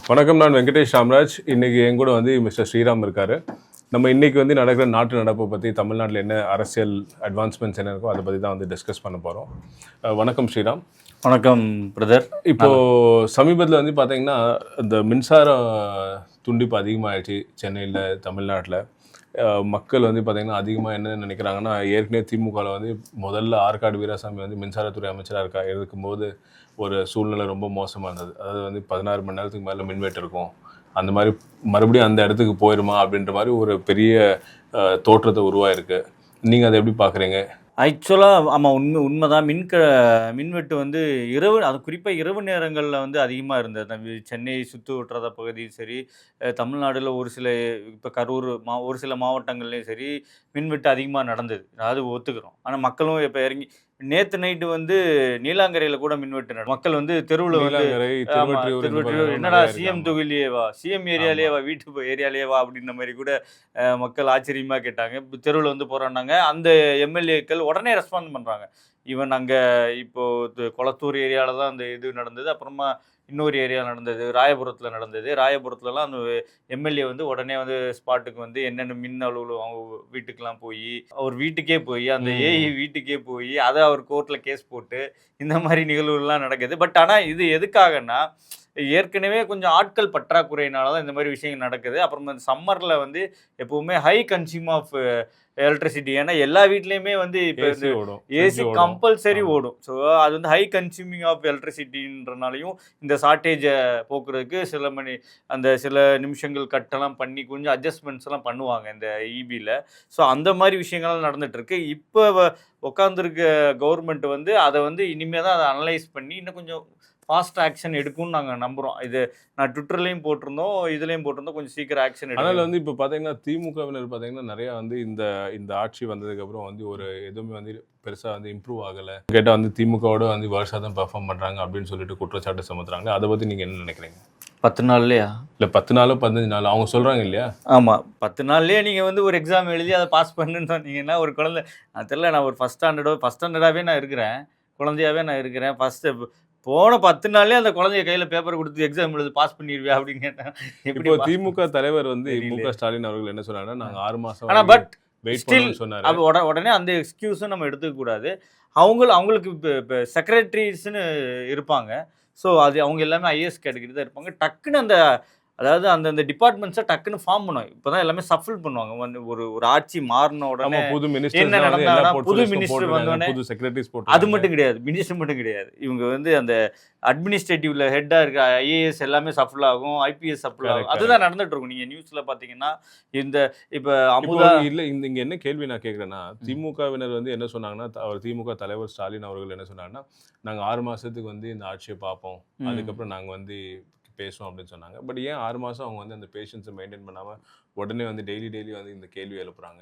வணக்கம், நான் வெங்கடேஷ் ராம்ராஜ். இன்னைக்கு என் கூட வந்து மிஸ்டர் ஸ்ரீராம் இருக்காரு. நம்ம இன்னைக்கு வந்து நடக்கிற நாட்டு நடப்பை பற்றி, தமிழ்நாட்டில் என்ன அரசியல் அட்வான்ஸ்மெண்ட்ஸ் என்ன இருக்கோ அதை பற்றி தான் வந்து டிஸ்கஸ் பண்ண போகிறோம். வணக்கம் ஸ்ரீராம். வணக்கம் பிரதர். இப்போது சமீபத்தில் வந்து பார்த்தீங்கன்னா இந்த மின்சார துண்டிப்பு அதிகமாகிடுச்சு சென்னையில், தமிழ்நாட்டில். மக்கள் வந்து பார்த்திங்கன்னா அதிகமாக என்ன நினைக்கிறாங்கன்னா, ஏற்கனவே திமுகவில் வந்து முதல்ல ஆற்காடு வீராசாமி வந்து மின்சாரத்துறை அமைச்சராக இருக்கும்போது ஒரு சூழ்நிலை ரொம்ப மோசமாக இருந்தது. அதாவது வந்து 16 மணி நேரத்துக்கு மேலே மின்வெட்டு இருக்கும், அந்த மாதிரி மறுபடியும் அந்த இடத்துக்கு போயிடுமா அப்படின்ற மாதிரி ஒரு பெரிய தோற்றத்தை உருவாயிருக்கு. நீங்கள் அதை எப்படி பார்க்குறீங்க? ஆக்சுவலாக ஆமாம், உண்மைதான். மின்வெட்டு வந்து இரவு, அது குறிப்பாக இரவு நேரங்களில் வந்து அதிகமாக இருந்தது. சென்னை சுற்று வட்டார பகுதியும் சரி, தமிழ்நாடுல ஒரு சில, இப்போ கரூர் ஒரு சில மாவட்டங்கள்லேயும் சரி மின்வெட்டு அதிகமாக நடந்தது. அது ஒத்துக்கிறோம். ஆனால் மக்களும் இப்போ இறங்கி நேற்று நைட்டு வந்து நீலாங்கரையில் கூட மின்வெட்டு மக்கள் வந்து தெருவில் வந்து என்னடா சிஎம் தொகுதியிலேவா, சிஎம் ஏரியாலேவா, வீட்டு ஏரியாலேவா அப்படின்ற மாதிரி கூட மக்கள் ஆச்சரியமாக கேட்டாங்க. இப்போ தெருவில் வந்து போராடினாங்க. அந்த எம்எல்ஏக்கள் உடனே ரெஸ்பாண்ட் பண்ணுறாங்க. ஈவன் அங்கே இப்போது கொளத்தூர் ஏரியாவில் தான் அந்த இது நடந்தது. அப்புறமா இன்னொரு ஏரியா நடந்தது, ராயபுரத்தில் நடந்தது. ராயபுரத்துலலாம் அந்த எம்எல்ஏ வந்து உடனே வந்து ஸ்பாட்டுக்கு வந்து என்னென்ன மின் அலுவலகம் அவங்க வீட்டுக்கெலாம் போய், அவர் வீட்டுக்கே போய், அந்த ஏஇ வீட்டுக்கே போய் அதை அவர் கோர்ட்டில் கேஸ் போட்டு இந்த மாதிரி நிகழ்வுகள்லாம் நடக்குது. பட் ஆனால் இது எதுக்காகன்னா, ஏற்கனவே கொஞ்சம் ஆட்கள் பற்றாக்குறையினால தான் இந்த மாதிரி விஷயங்கள் நடக்குது. அப்புறம் இந்த சம்மரில் வந்து எப்போவுமே ஹை கன்சியூம் ஆஃப் எலக்ட்ரிசிட்டி. ஏன்னா எல்லா வீட்லேயுமே வந்து இப்போ ஏசி கம்பல்சரி ஓடும். ஸோ அது வந்து ஹை கன்சியூமிங் ஆஃப் எலக்ட்ரிசிட்டின்றனாலையும் இந்த ஷார்ட்டேஜை போக்குறதுக்கு சில நிமிஷங்கள் கட்டெல்லாம் பண்ணி கொஞ்சம் அட்ஜஸ்ட்மெண்ட்ஸ் எல்லாம் பண்ணுவாங்க இந்த இபியில். ஸோ அந்த மாதிரி விஷயங்கள்லாம் நடந்துகிட்ருக்கு. இப்போ உட்காந்துருக்க கவர்மெண்ட் வந்து அதை வந்து இனிமேல் தான் அதை அனலைஸ் பண்ணி இன்னும் கொஞ்சம் ஃபாஸ்ட் ஆக்ஷன் எடுக்கும்னு நாங்கள் நம்புகிறோம். இது நான் ட்விட்டர்லேயும் போட்டிருந்தோம், இதுலேயும் போட்டிருந்தோம், கொஞ்சம் சீக்கிரம் ஆக்ஷன் எடுக்கும். அதனால் வந்து இப்போ பார்த்தீங்கன்னா திமுகவினர் பார்த்தீங்கன்னா நிறையா வந்து இந்த ஆட்சி வந்ததுக்கப்புறம் வந்து ஒரு எதுவுமே வந்து பெருசாக வந்து இம்ப்ரூவ் ஆகலை. கேட்டால் வந்து திமுகவோட வந்து வருஷா தான் பெர்ஃபார்ம் பண்ணுறாங்க அப்படின்னு சொல்லிட்டு குற்றச்சாட்டு சுமத்துறாங்க. அதை பற்றி நீங்கள் என்ன நினைக்கிறீங்க? 10 நாள்லையா? இல்லை 10 நாளோ 15 நாளோ அவங்க சொல்கிறாங்க இல்லையா? ஆமாம், 10 நாள்லேயே நீங்கள் வந்து ஒரு எக்ஸாம் எழுதி அதை பாஸ் பண்ணுன்னு சொன்னீங்கன்னா, ஒரு குழந்தை, அது தெரியல, நான் ஒரு ஃபஸ்ட் ஸ்டாண்டர்டாகவே நான் இருக்கிறேன், குழந்தையாகவே நான் இருக்கிறேன். போன 10 நாள்லேயே அந்த குழந்தைய கையில் பேப்பர் கொடுத்து எக்ஸாம் எழுதி பாஸ் பண்ணிடுவியா அப்படின்னு கேட்டேன். இப்போ திமுக தலைவர் வந்து மு.க. ஸ்டாலின் அவர்கள் என்ன சொன்னாங்கன்னா, நாங்கள் 6 மாதம் ஆனால் பட் வெயிட் பண்ணணும்னு சொன்னார். அது உடனே அந்த எக்ஸ்கியூஸும் நம்ம எடுத்துக்கக்கூடாது. அவங்களுக்கு இப்போ செக்ரட்டரிஸ்ன்னு இருப்பாங்க. ஸோ அது அவங்க எல்லாமே ஐஏஎஸ் கேட்டகரி தான் இருப்பாங்க. டக்குன்னு அதாவது அந்தந்த டிபார்ட்மெண்ட்ஸை டக்குன்னு ஃபார்ம் பண்ணுவாங்க. இப்போ தான் எல்லாமே சஃபில் பண்ணுவாங்க. வந்து ஒரு ஆட்சி மாறின உடனே புது மினிஸ்டர் என்ன நடந்தாங்கன்னா, புது மினிஸ்டர் வந்தோடனே புது செக்ரட்டரிஸ் போட்டு, அது மட்டும் கிடையாது, மினிஸ்டர் மட்டும் கிடையாது, இவங்க வந்து அந்த அட்மினிஸ்ட்ரேட்டிவ்ல ஹெட்டாக இருக்க ஐஏஎஸ் எல்லாமே சஃபில் ஆகும், ஐபிஎஸ் சஃபில் ஆகும். அதுதான் நடந்துட்டு இருக்கும். நீங்கள் நியூஸில் பார்த்தீங்கன்னா இப்போ அமுதா இல்லை. இங்கே என்ன கேள்வி நான் கேட்குறேன்னா, திமுகவினர் வந்து என்ன சொன்னாங்கன்னா, அவர் திமுக தலைவர் ஸ்டாலின் அவர்கள் என்ன சொன்னாங்கன்னா, நாங்கள் 6 மாதத்துக்கு வந்து இந்த ஆட்சியை பார்ப்போம், அதுக்கப்புறம் நாங்கள் வந்து பேசுவோம் அப்படின்னு சொன்னாங்க. பட் ஏன் 6 மாதம் அவங்க வந்து அந்த பேஷன்ஸை மெயின்டைன் பண்ணாமல் உடனே வந்து டெய்லி வந்து இந்த கேள்வி எழுப்புறாங்க?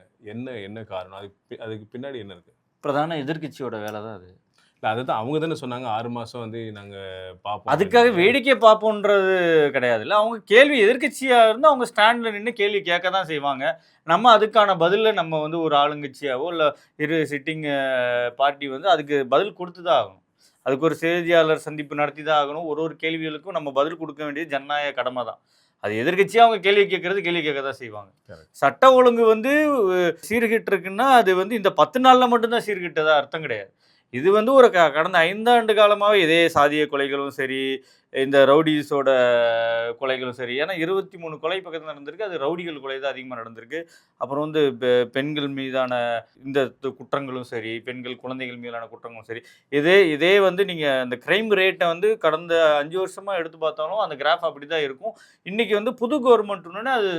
என்ன காரணம்? அதுக்கு பின்னாடி என்ன இருக்குது? பிரதான எதிர்கட்சியோட வேலை தான் அது. இல்லை, அதுதான் அவங்க தானே சொன்னாங்க 6 மாதம் வந்து நாங்கள் பார்ப்போம். அதுக்காக வேடிக்கை பார்ப்போன்றது கிடையாது. இல்லை, அவங்க கேள்வி எதிர்கட்சியாக இருந்தால் அவங்க ஸ்டாண்டில் நின்று கேள்வி கேட்க தான் செய்வாங்க. நம்ம அதுக்கான பதிலில் நம்ம வந்து ஒரு ஆளுங்கட்சியாவோ இல்லை சிட்டிங் பார்ட்டி வந்து அதுக்கு பதில் கொடுத்து தான் ஆகணும். அதுக்கு ஒரு செய்தியாளர் சந்திப்பு நடத்தி தான் ஆகணும். ஒரு கேள்விகளுக்கும் நம்ம பதில் கொடுக்க வேண்டியது ஜனநாயக கடமை தான். அது எதிர்கட்சியாக அவங்க கேள்வி கேட்க தான் செய்வாங்க. சட்ட ஒழுங்கு வந்து சீர்கிட்டு இருக்குன்னா அது வந்து இந்த 10 நாளில் மட்டும்தான் சீர்கிட்டதா அர்த்தம் கிடையாது. இது வந்து ஒரு கடந்த 5 ஆண்டு காலமாகவே இதே சாதிய கொலைகளும் சரி, இந்த ரவுடிஸோட கொலைகளும் சரி. ஏன்னா 23 கொலை பக்கத்தில் நடந்திருக்கு, அது ரவுடிகள் கொலை தான் அதிகமாக நடந்திருக்கு. அப்புறம் வந்து பெண்கள் மீதான இந்த குற்றங்களும் சரி, குழந்தைகள் மீதான குற்றங்களும் சரி. இதே வந்து நீங்கள் அந்த கிரைம் ரேட்டை வந்து கடந்த 5 வருஷமாக எடுத்து பார்த்தாலும் அந்த கிராஃப் அப்படி தான் இருக்கும். இன்றைக்கி வந்து புது கவர்மெண்ட்னு அது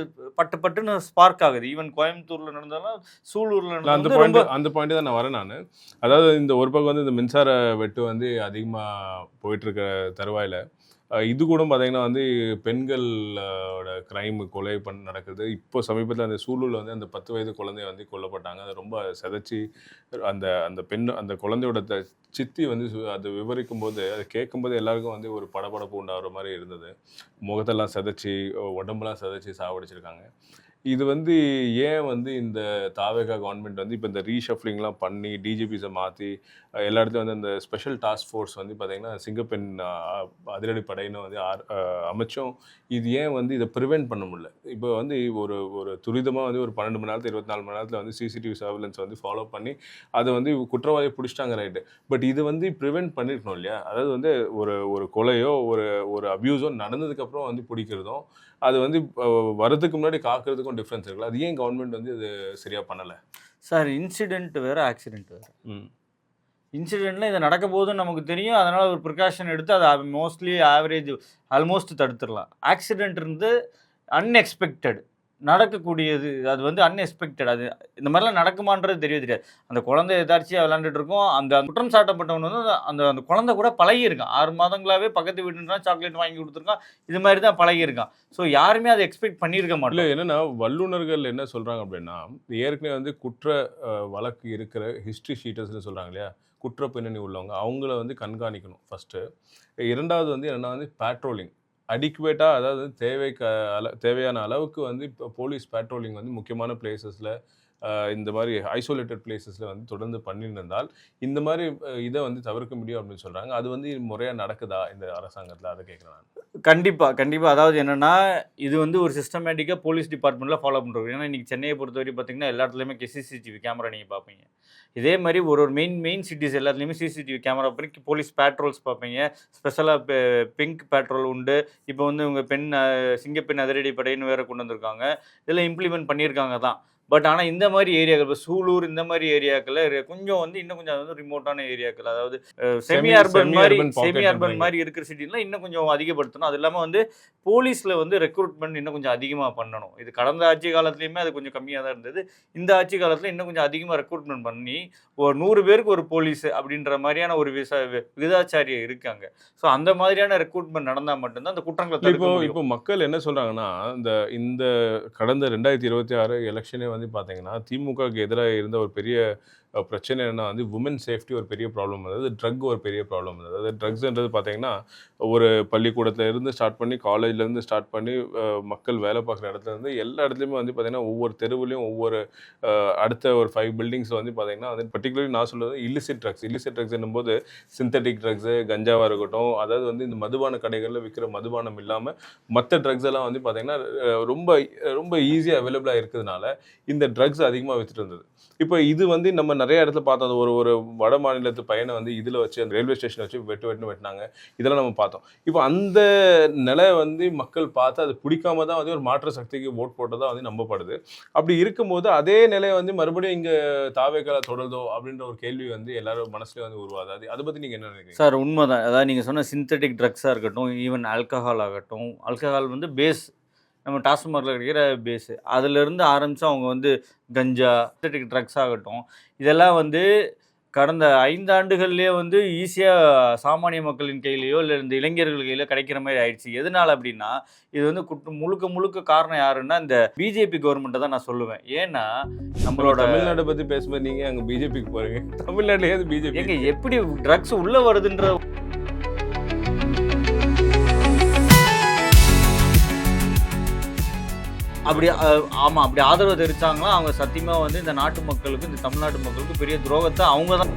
பட்டுன்னு ஸ்பார்க் ஆகுது. ஈவன் கோயம்புத்தூரில் நடந்தாலும், சூலூரில் நடந்தாலும் அந்த பாயிண்ட் தான் நான் வரேன். நான் அதாவது இந்த ஒரு பக்கம் வந்து இந்த மின்சார வெட்டு வந்து அதிகமாக போயிட்டுருக்க தருவாயில் இது கூட பார்த்தீங்கன்னா வந்து பெண்களோட கிரைம் கொலை நடக்குது. இப்போ சமீபத்தில் அந்த சூலூரில் வந்து அந்த 10 வயது குழந்தைய வந்து கொல்லப்பட்டாங்க. அது ரொம்ப செதைச்சி அந்த குழந்தையோட சித்தி வந்து அதை விவரிக்கும் போது, அதை கேட்கும்போது எல்லாருக்கும் வந்து ஒரு படபடப்பு உண்டாகிற மாதிரி இருந்தது. முகத்தெல்லாம் செதைச்சி, உடம்பெல்லாம் செதைச்சி சாவடிச்சிருக்காங்க. இது வந்து ஏன் வந்து இந்த தாவேகா கவர்மெண்ட் வந்து இப்போ இந்த ரீஷஃப்லிங்லாம் பண்ணி டிஜிபிஸை மாற்றி எல்லா இடத்துலையும் வந்து அந்த ஸ்பெஷல் டாஸ்க் ஃபோர்ஸ் வந்து பார்த்தீங்கன்னா சிங்கப்பெண் அதிரடி படையினை வந்து அமைச்சும் இது ஏன் வந்து இதை ப்ரிவெண்ட் பண்ண முடியல? இப்போ வந்து ஒரு ஒரு துரிதமாக வந்து ஒரு 12 மணி நேரத்தில் 24 மணி நேரத்தில் வந்து சிசிடிவி சர்வேலன்ஸ் வந்து ஃபாலோ பண்ணி அதை வந்து குற்றவாளியை பிடிச்சிட்டாங்க, ரைட்டு. பட் இது வந்து ப்ரிவெண்ட் பண்ணிருக்கணும் இல்லையா? அதாவது வந்து ஒரு ஒரு கொலையோ ஒரு அப்யூஸோ நடந்ததுக்கப்புறம் வந்து பிடிக்கிறதும் அது வந்து வரதுக்கு முன்னாடி காக்கிறதுக்கும் டிஃப்ரென்ஸ் இருக்குல்ல. அது ஏன் கவர்மெண்ட் வந்து இது சரியாக பண்ணலை? சார் இன்சிடென்ட் வேறு ஆக்சிடென்ட் வேறு. இன்சிடென்ட்ல இது நடக்க போகுதுன்னு நமக்கு தெரியும், அதனால் ஒரு ப்ரிகாஷன் எடுத்து அதை மோஸ்ட்லி ஆவரேஜ் ஆல்மோஸ்ட் தடுத்துடலாம். ஆக்சிடென்ட் இருந்து அன்எக்ஸ்பெக்டட் நடக்கக்கூடியது, அது வந்து அன்எக்ஸ்பெக்டட். அது இந்த மாதிரிலாம் நடக்குமான்றது தெரியாது. அந்த குழந்தை எதாச்சியாக விளாண்டுட்டு இருக்கோம், அந்த குற்றம் சாட்டப்பட்டவன் வந்து அந்த அந்த குழந்தை கூட பழகியிருக்கான். 6 மாதங்களாகவே பக்கத்து வீட்டுன்றான், சாக்லேட் வாங்கி கொடுத்துருக்கான், இது மாதிரி தான் பழகியிருக்கான். ஸோ யாருமே அதை எக்ஸ்பெக்ட் பண்ணியிருக்க மாட்டோம். இல்லை, என்னென்னா வல்லுநர்கள் என்ன சொல்கிறாங்க அப்படின்னா, ஏற்கனவே வந்து குற்ற வழக்கு இருக்கிற ஹிஸ்ட்ரி ஷீட்டர்ஸ்னு சொல்கிறாங்க இல்லையா, குற்ற பின்னணி உள்ளவங்க, அவங்கள வந்து கண்காணிக்கணும் ஃபஸ்ட்டு. 2வது வந்து என்னென்னா வந்து பேட்ரோலிங் அடிக்குவேட்டாக, அதாவது தேவையான அளவுக்கு வந்து இப்போ போலீஸ் பேட்ரோலிங் வந்து முக்கியமான பிளேசஸில் இந்த மாதிரி ஐசோலேட்டட் பிளேசஸில் வந்து தொடர்ந்து பண்ணியிருந்தால் இந்த மாதிரி இதை வந்து தவிர்க்க முடியும் அப்படின்னு சொல்கிறாங்க. அது வந்து முறையாக நடக்குதா இந்த அரசாங்கத்தில்? அதை கேட்குறேன் நான். கண்டிப்பாக. அதாவது என்னென்னா, இது வந்து ஒரு சிஸ்டமேட்டிக்காக போலீஸ் டிபார்ட்மெண்ட்டில் ஃபாலோ பண்ணுறோம். ஏன்னா இன்றைக்கி சென்னையை பொறுத்தவரை பார்த்திங்கன்னா எல்லா இடத்துலையுமே சிசிடிவி கேமரா நீங்கள் பார்ப்பீங்க. இதே மாதிரி ஒரு மெயின் சிட்டிஸ் எல்லாத்துலேயுமே சிசிடிவி கேமரா பண்ணி போலீஸ் பேட்ரோல்ஸ் பார்ப்பீங்க. ஸ்பெஷலாக பிங்க் பேட்ரோல் உண்டு. இப்போ வந்து உங்கள் சிங்கப்பெண் அதிரடி படைன்னு வேறு கொண்டு வந்திருக்காங்க. இதில் இம்ப்ளிமெண்ட் பண்ணியிருக்காங்க தான். பட் ஆனால் இந்த மாதிரி ஏரியாக்கள், இப்போ சூலூர் இந்த மாதிரி ஏரியாக்களில் கொஞ்சம் வந்து இன்னும் கொஞ்சம் வந்து ரிமோட்டான ஏரியாக்கள், அதாவது செமி அர்பன் மாதிரி இருக்கிற சிட்டிலாம் இன்னும் கொஞ்சம் அதிகப்படுத்தணும். அது இல்லாமல் வந்து போலீஸில் வந்து ரெக்ரூட்மெண்ட் இன்னும் கொஞ்சம் அதிகமாக பண்ணணும். இது கடந்த ஆட்சி காலத்துலேயுமே அது கொஞ்சம் கம்மியாக தான் இருந்தது. இந்த ஆட்சி காலத்தில் இன்னும் கொஞ்சம் அதிகமாக ரெக்ரூட்மெண்ட் பண்ணி ஒரு 100 பேருக்கு ஒரு போலீஸ் அப்படின்ற மாதிரியான ஒரு விகிதாச்சாரியம் இருக்காங்க. ஸோ அந்த மாதிரியான ரெக்ரூட்மெண்ட் நடந்தால் மட்டும்தான் அந்த குற்றங்களை தடுக்க முடியும். இப்போ மக்கள் என்ன சொல்கிறாங்கன்னா, இந்த கடந்த 2026 எலெக்ஷனே வந்து பார்த்தீங்கன்னா திமுகவுக்கு எதிராக இருந்த ஒரு பெரிய பிரச்சனை என்னன்னா வந்து உமன் சேஃப்டி ஒரு பெரிய ப்ராப்ளம், அதாவது ட்ரக் ஒரு பெரிய ப்ராப்ளம். அதாவது ட்ரக்ஸ்ன்றது பார்த்தீங்கன்னா ஒரு பள்ளிக்கூடத்தில் இருந்து ஸ்டார்ட் பண்ணி காலேஜ்லேருந்து ஸ்டார்ட் பண்ணி மக்கள் வேலை பார்க்குற இடத்துல இருந்து எல்லா இடத்துலையுமே வந்து பார்த்திங்கன்னா ஒவ்வொரு தெருவுலையும் ஒவ்வொரு அடுத்த ஒரு 5 பில்டிங்ஸில் வந்து பார்த்திங்கன்னா வந்து பர்டிகுலர்லி நான் சொல்கிறது இல்லிசிட் ட்ரக்ஸ் என்னும்போது சிந்தட்டிக் ட்ரக்ஸு, கஞ்சாவாக இருக்கட்டும், அதாவது வந்து இந்த மதுபான கடைகளில் விற்கிற மதுபானம் இல்லாமல் மற்ற ட்ரக்ஸ் எல்லாம் வந்து பார்த்திங்கன்னா ரொம்ப ரொம்ப ஈஸியாக அவைலபிளாக இருக்கிறதுனால இந்த ட்ரக்ஸ் அதிகமாக விற்றுட்டு இருந்தது. இப்போ இது வந்து நம்ம நிறைய இடத்துல பார்த்தோம். அது ஒரு வட மாநிலத்து பையனை வந்து இதில் வச்சு அந்த ரயில்வே ஸ்டேஷனை வச்சு வெட்டினாங்க. இதெல்லாம் நம்ம பார்த்தோம். இப்போ அந்த நிலை வந்து மக்கள் பார்த்து அது பிடிக்காம தான் வந்து ஒரு மாற்று சக்திக்கு ஓட் போட்டதாக வந்து நம்பப்படுது. அப்படி இருக்கும்போது அதே நிலையை வந்து மறுபடியும் இங்கே தாவேக்கால தொடருதோ அப்படின்ற ஒரு கேள்வி வந்து எல்லாரும் மனசுலேயே வந்து உருவாது. அதை பற்றி நீங்கள் என்ன நினைக்கிறீங்க? சார் உண்மைதான். அதாவது நீங்கள் சொன்ன சிந்தட்டிக் ட்ரக்ஸாக இருக்கட்டும், ஈவன் ஆல்கஹால் ஆகட்டும், ஆல்கஹால் வந்து பேஸ் நம்ம டாஸ்மார்க்கில் கிடைக்கிற பேஸு, அதிலிருந்து ஆரம்பித்து அவங்க வந்து கஞ்சா, சிந்தட்டிக் ட்ரக்ஸ் ஆகட்டும், இதெல்லாம் வந்து கடந்த 5 ஆண்டுகள்லேயே வந்து ஈஸியாக சாமானிய மக்களின் கையிலையோ இல்லை இந்த இளைஞர்கள் கையிலோ கிடைக்கிற மாதிரி ஆயிடுச்சு. எதனால் அப்படின்னா, இது வந்து முழுக்க காரணம் யாருன்னா இந்த பிஜேபி கவர்மெண்ட்டை தான் நான் சொல்லுவேன். ஏன்னா நம்மளோட தமிழ்நாட்டை பற்றி பேசும்போது நீங்கள் அங்கே பிஜேபிக்கு போகிறீங்க, தமிழ்நாட்டிலேயே பிஜேபி எங்கே எப்படி ட்ரக்ஸ் உள்ளே வருதுன்ற அப்படி ஆமாம், அப்படி ஆதரவு தெரிவித்தாங்களா அவங்க சத்தியமாக வந்து இந்த நாட்டு மக்களுக்கு, இந்த தமிழ்நாட்டு மக்களுக்கு பெரிய துரோகத்தை அவங்க தான்